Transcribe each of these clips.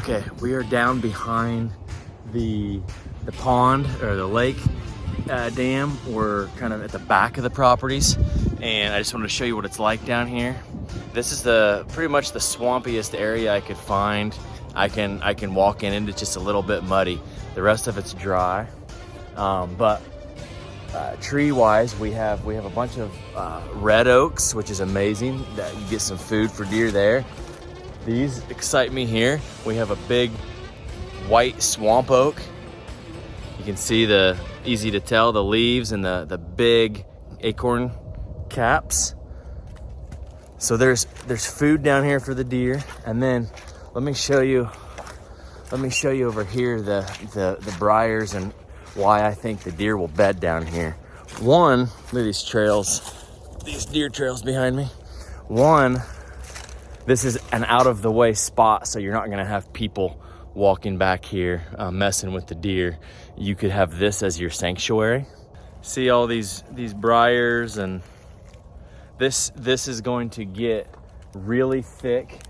Okay, we are down behind the pond or the lake dam. We're kind of at the back of the properties, and I just wanted to show you what it's like down here. This is pretty much the swampiest area I could find. I can walk in, and it's just a little bit muddy. The rest of it's dry, but tree-wise, we have a bunch of red oaks, which is amazing. That you get some food for deer there. These excite me here. We have a big white swamp oak. You can see easy to tell, the leaves and the big acorn caps. So there's food down here for the deer. And then let me show you over here the briars and why I think the deer will bed down here. One, look at these trails, these deer trails behind me. One, this is an out of the way spot, so you're not gonna have people walking back here messing with the deer. You could have this as your sanctuary. See all these briars, and this is going to get really thick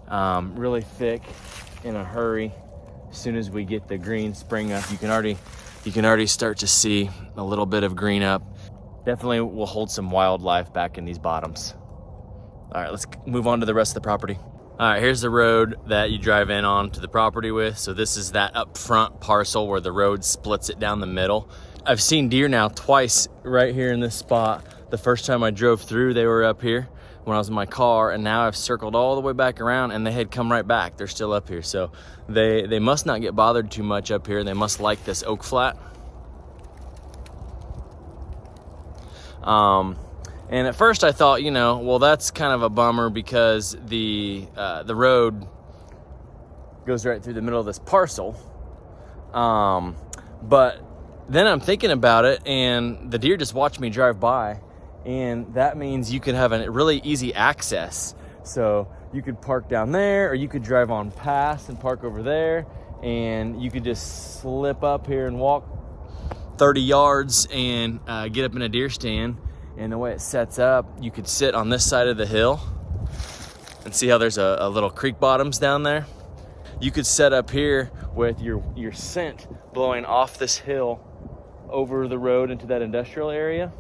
in a hurry. As soon as we get the green spring up, you can already start to see a little bit of green up. Definitely will hold some wildlife back in these bottoms. All right, let's move on to the rest of the property. All right, here's the road that you drive in on to the property with. So this is that up front parcel where the road splits it down the middle. I've seen deer now twice right here in this spot. The first time I drove through, they were up here when I was in my car, and now I've circled all the way back around and they had come right back. They're still up here. So they must not get bothered too much up here. They must like this oak flat. And at first I thought, well, that's kind of a bummer because the road goes right through the middle of this parcel. But then I'm thinking about it, and the deer just watched me drive by, and that means you could have a really easy access. So you could park down there, or you could drive on past and park over there, and you could just slip up here and walk 30 yards and get up in a deer stand. And the way it sets up, you could sit on this side of the hill and see how there's a little creek bottoms down there. You could set up here with your scent blowing off this hill over the road into that industrial area.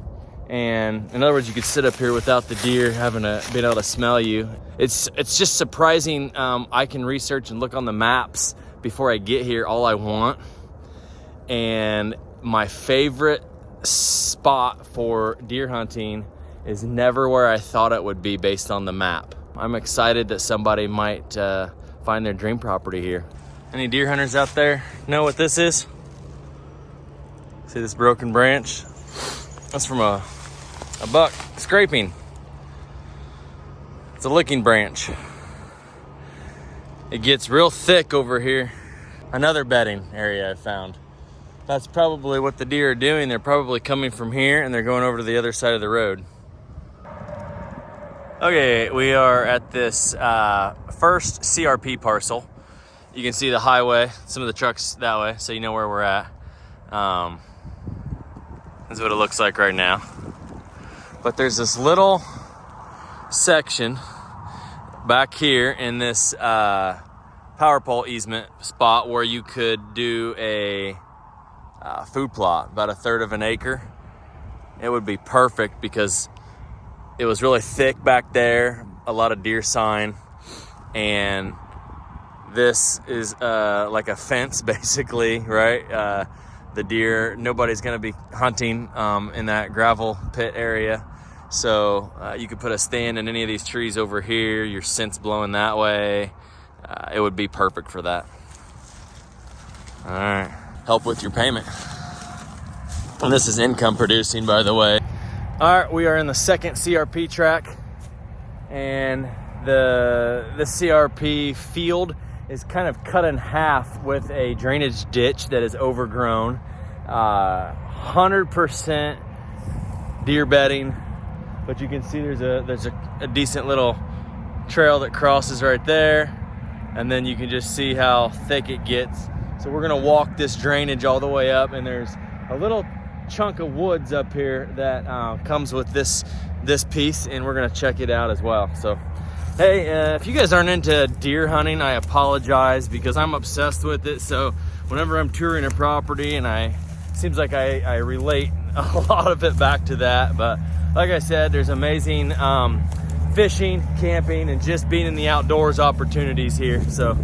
And in other words, you could sit up here without the deer being able to smell you. It's just surprising. I can research and look on the maps before I get here all I want. And my favorite spot for deer hunting is never where I thought it would be based on the map. I'm excited that somebody might find their dream property here. Any deer hunters out there know what this is? See this broken branch? That's from a buck scraping. It's a licking branch. It gets real thick over here. Another bedding area I found. That's probably what the deer are doing. They're probably coming from here and they're going over to the other side of the road. Okay, we are at this first CRP parcel. You can see the highway, some of the trucks that way, so you know where we're at. That's what it looks like right now. But there's this little section back here in this power pole easement spot where you could do a food plot, about 1/3 of an acre. It would be perfect because it was really thick back there, a lot of deer sign, and this is like a fence basically, right? The deer, nobody's gonna be hunting in that gravel pit area, so you could put a stand in any of these trees over here, your scent's blowing that way. It would be perfect for that. All right. Help with your payment. And this is income producing, by the way. All right, we are in the second CRP track, and the CRP field is kind of cut in half with a drainage ditch that is overgrown. 100% deer bedding, but you can see there's a decent little trail that crosses right there, and then you can just see how thick it gets. So we're gonna walk this drainage all the way up, and there's a little chunk of woods up here that comes with this piece, and we're gonna check it out as well. So Hey, if you guys aren't into deer hunting, I apologize because I'm obsessed with it. So whenever I'm touring a property, and seems like I relate a lot of it back to that. But like I said, there's amazing fishing, camping, and just being in the outdoors opportunities here. So,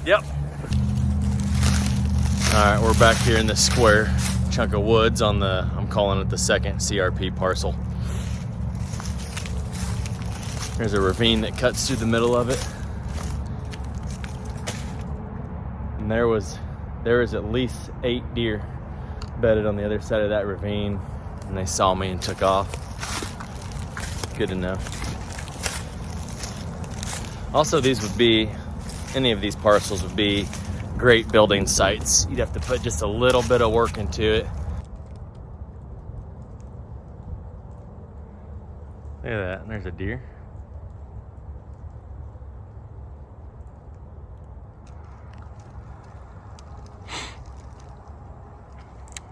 yep. All right, we're back here in this square chunk of woods on the, I'm calling it the second CRP parcel. There's a ravine that cuts through the middle of it. And there was at least 8 deer bedded on the other side of that ravine, and they saw me and took off. Good to know. Also, any of these parcels would be great building sites. You'd have to put just a little bit of work into it. Look at that, there's a deer.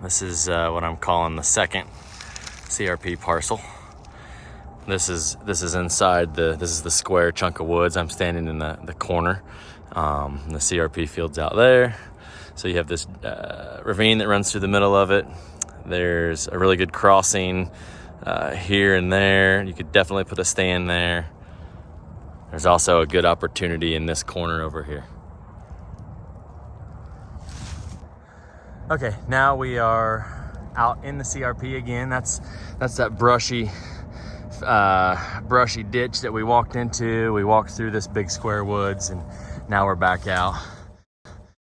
This is what I'm calling the second CRP parcel. This is inside this is the square chunk of woods. I'm standing in the corner. The CRP field's out there. So you have this ravine that runs through the middle of it. There's a really good crossing here and there. You could definitely put a stand there. There's also a good opportunity in this corner over here. Okay, now we are out in the CRP again. That's that brushy ditch that we walked into. We walked through this big square woods, and now we're back out.